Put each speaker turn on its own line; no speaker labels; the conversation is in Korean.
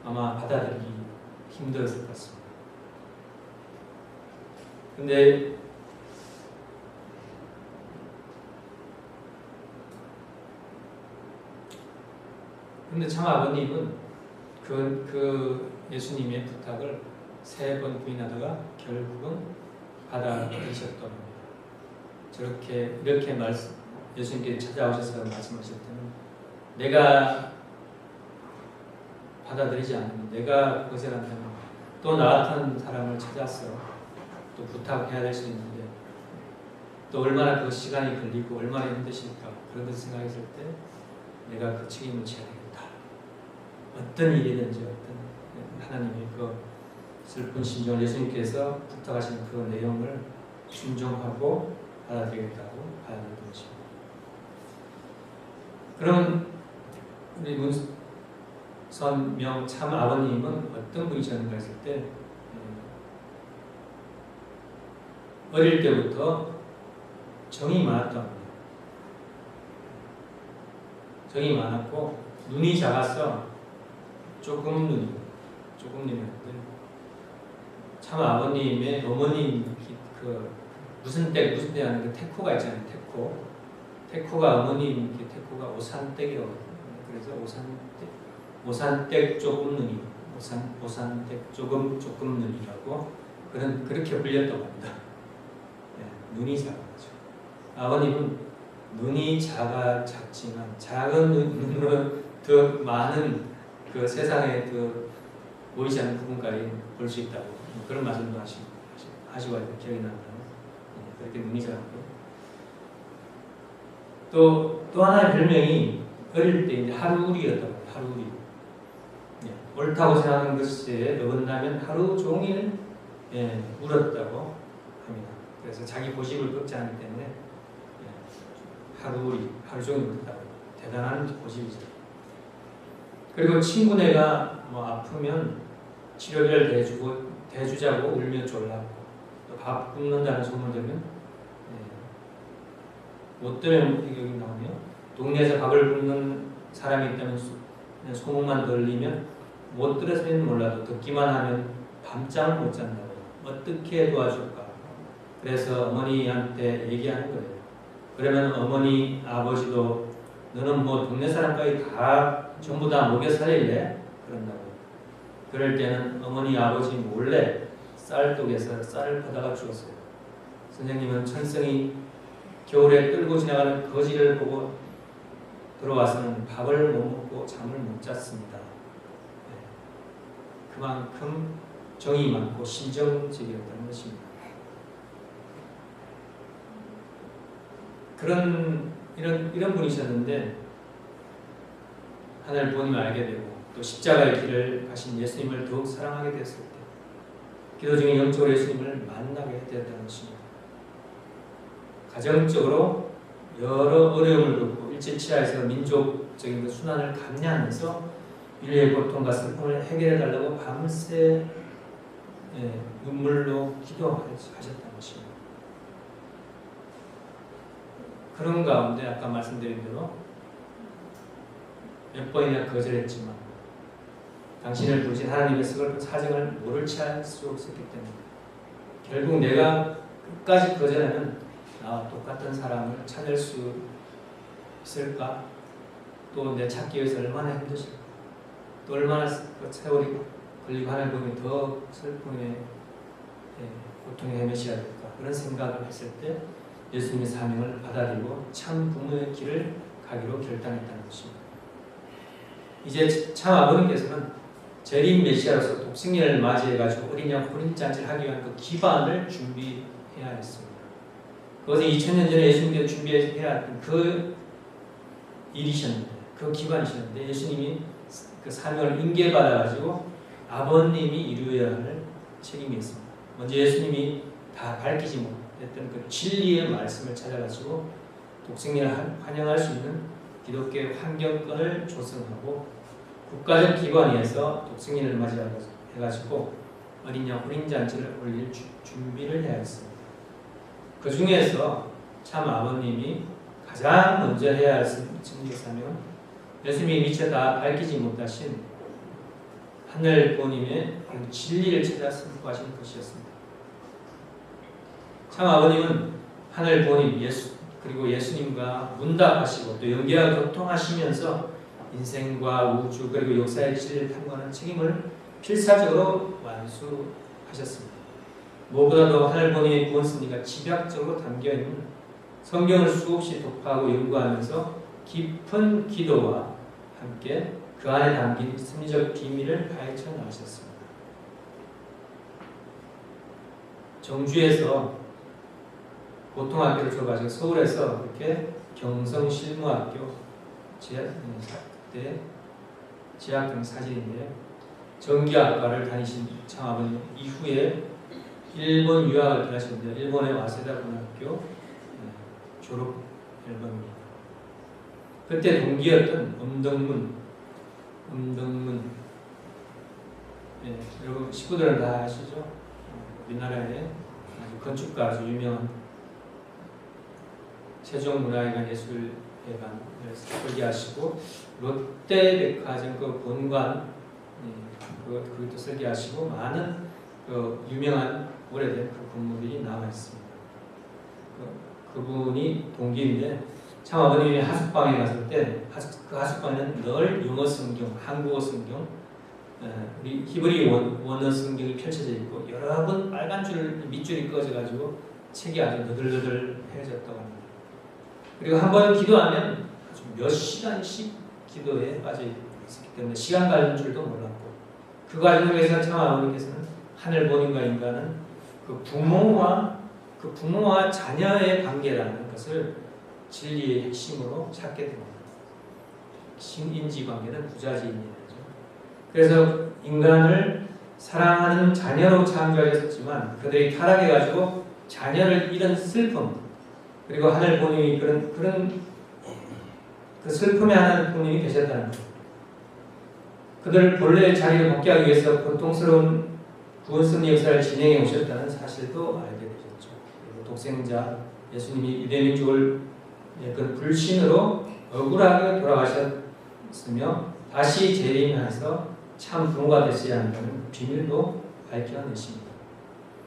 아마 받아들이기 힘들었을 것 같습니다. 근데 참 아버님은 그 예수님의 부탁을 3번 부인하다가 결국은 받아들이셨던 겁니다. 이렇게 예수님께 찾아오셔서 말씀하실 때는 내가 받아들이지 않으면, 내가 거절한다면 또 나 같은 사람을 찾아서 또 부탁해야 될 수 있는데 또 얼마나 그 시간이 걸리고 얼마나 힘드실까, 그런 것을 생각했을 때 내가 그 책임을 져야 되겠다. 어떤 일이든지 어떤 하나님의 그 슬픈 심정을 예수님께서 부탁하신 그 내용을 순종하고 받아들이겠다고 받아들인 것입니다. 그럼 우리 문선명 참 아버님은 어떤 분이셨는가 했을 때 어릴 때부터 정이 많았다고 합니다. 정이 많았고 눈이 작아서 조금 눈이었는데 참 아버님의 어머님 무슨 때 하는 그 태코가 있잖아요. 태코가 어머님 태코가 오산댁이거든요. 그래서 오산댁 조금 눈이, 오산댁 조금 눈이라고 그렇게 불렸다고 합니다. 네, 눈이 작아가지고 아버님은 눈이 작지만 작은 눈으로 더 많은 그 세상에 그 보이지 않는 부분까지 볼 수 있다고 그런 말씀도 하시고 기억이 납니다. 그렇게 눈이 작고 또 하나의 별명이 어릴 때 이제 하루우리였다고 합니다. 하루우리. 옳다고 생각하는 것에 어긋나면 하루 종일 울었다고 합니다. 그래서 자기 고집을 꺾지 않기 때문에 하루 종일 울었다고. 대단한 고집이죠. 그리고 친구네가 아프면 치료비를 대주자고 울며 졸랐고 또 밥 굶는다는 소문 들으면 못 들으면 여기 나오네요. 동네에서 밥을 굶는 사람이 있다면 소문만 들리면 못 들었으면 몰라도 듣기만 하면 밤잠을 못 잔다고. 어떻게 도와줄까? 그래서 어머니한테 얘기하는 거예요. 그러면 어머니, 아버지도 너는 동네 사람까지 전부 다 먹여 살릴래? 그런다고. 그럴 때는 어머니, 아버지 몰래 쌀독에서 쌀을 퍼다가 주었어요. 선생님은 천성이 겨울에 끌고 지나가는 거지를 보고 들어와서는 밥을 못 먹고 잠을 못 잤습니다. 그만큼 정이 많고 신정적이었다는 것입니다. 이런 분이셨는데 하나님 부모님을 알게 되고 또 십자가의 길을 가신 예수님을 더욱 사랑하게 됐을 때 기도 중에 영적으로 예수님을 만나게 되었다는 것입니다. 가정적으로 여러 어려움을 겪고 일제치하에서 민족적인 순환을 감내하면서 인류의 고통과 슬픔을 해결해달라고 밤새 눈물로 기도하셨다는 것입니다. 그런 가운데 아까 말씀드린 대로 몇 번이나 거절했지만 당신을 부르신 하나님의 서글픈 사정을 모를 채 할 수 없었기 때문에 결국 내가 끝까지 거절하면 나와 똑같은 사람을 찾을 수 있을까? 또 내 찾기 위해서 얼마나 힘드실까? 또 얼마나 세월이 걸리고 하나님 보면 더 슬픔에 고통에 헤매셔야 될까? 그런 생각을 했을 때 예수님의 사명을 받아들이고 참 부모의 길을 가기로 결단했다는 것입니다. 이제 참 아버님께서는 재림 메시아로서 독생년을 맞이해가지고 어린 양 혼인잔치를 하기 위한 그 기반을 준비해야 했습니다. 그것은 2000년 전에 예수님께서 준비해야 했던 그 일이셨는데, 그 기반이셨는데 예수님이 그 사명을 인계받아가지고 아버님이 이루어야 할 책임이 있습니다. 먼저 예수님이 다 밝히지 못했던 그 진리의 말씀을 찾아가지고 독생년을 환영할 수 있는 기독교의 환경권을 조성하고 국가적 기관에서 독생년을 맞이해가지고 어린 양 혼인잔치를 올릴 준비를 해야 했습니다. 그 중에서 참 아버님이 가장 먼저 해야 할 승리의 사명은 예수님이 미처 다 밝히지 못하신 하늘 부모님의 진리를 찾아 선포하신 것이었습니다. 참 아버님은 하늘 부모님 그리고 예수님과 문답하시고 또 연계와 교통하시면서 인생과 우주 그리고 역사의 진리를 탐구하는 책임을 필사적으로 완수하셨습니다. 무엇보다도 하늘 부모님의 구원 승리가 집약적으로 담겨있는 성경을 수없이 독파하고 연구하면서 깊은 기도와 함께 그 안에 담긴 승리적 비밀을 파헤쳐 나가셨습니다. 정주에서 고등학교를 졸업하시고 서울에서 그렇게 경성실무학교 재학 등 사진인데요. 전기학과를 다니신 참 아버님 이후에 일본 유학을 하셨는데 일본의 와세다 고등학교 졸업 앨범입니다. 그때 동기였던 엄덕문 여러분 식구들은 다 아시죠? 우리나라의 아주 건축가 아주 유명한 세종문화회관 예술회관을 설계하시고 롯데백화점 그 본관 그것도 설계하시고 많은 유명한 오래된 그 건물이 남아 있습니다. 그분이 동기인데 참 아버님이 하숙방에 갔을 때 그 하숙방에는 늘 영어 성경, 한국어 성경, 우리 히브리 원어 성경이 펼쳐져 있고 여러 번 빨간 밑줄이 꺼져가지고 책이 아주 너덜너덜해졌다고 합니다. 그리고 한번 기도하면 아주 몇 시간씩 기도에 빠져 있었기 때문에 시간 가는 줄도 몰랐고 그 과정에서 참 아버님께서는 하늘 본인과 인간은 그 부모와 자녀의 관계라는 것을 진리의 핵심으로 찾게 됩니다. 신인지관계는 부자지인이죠. 그래서 인간을 사랑하는 자녀로 창조하셨지만 그들이 타락해가지고 자녀를 잃은 슬픔 그리고 하늘 본인이 그런 그 슬픔에 하는 부모님이 계셨다는 것. 그들을 본래의 자리로 복귀하기 위해서 고통스러운 구원승리 역사를 진행해 오셨다는 사실도 알게 되셨죠. 그리고 독생자 예수님이 유대민족을 그 불신으로 억울하게 돌아가셨으며 다시 재림해서 참 부모가 되셔야 한다는 비밀도 밝혀내십니다.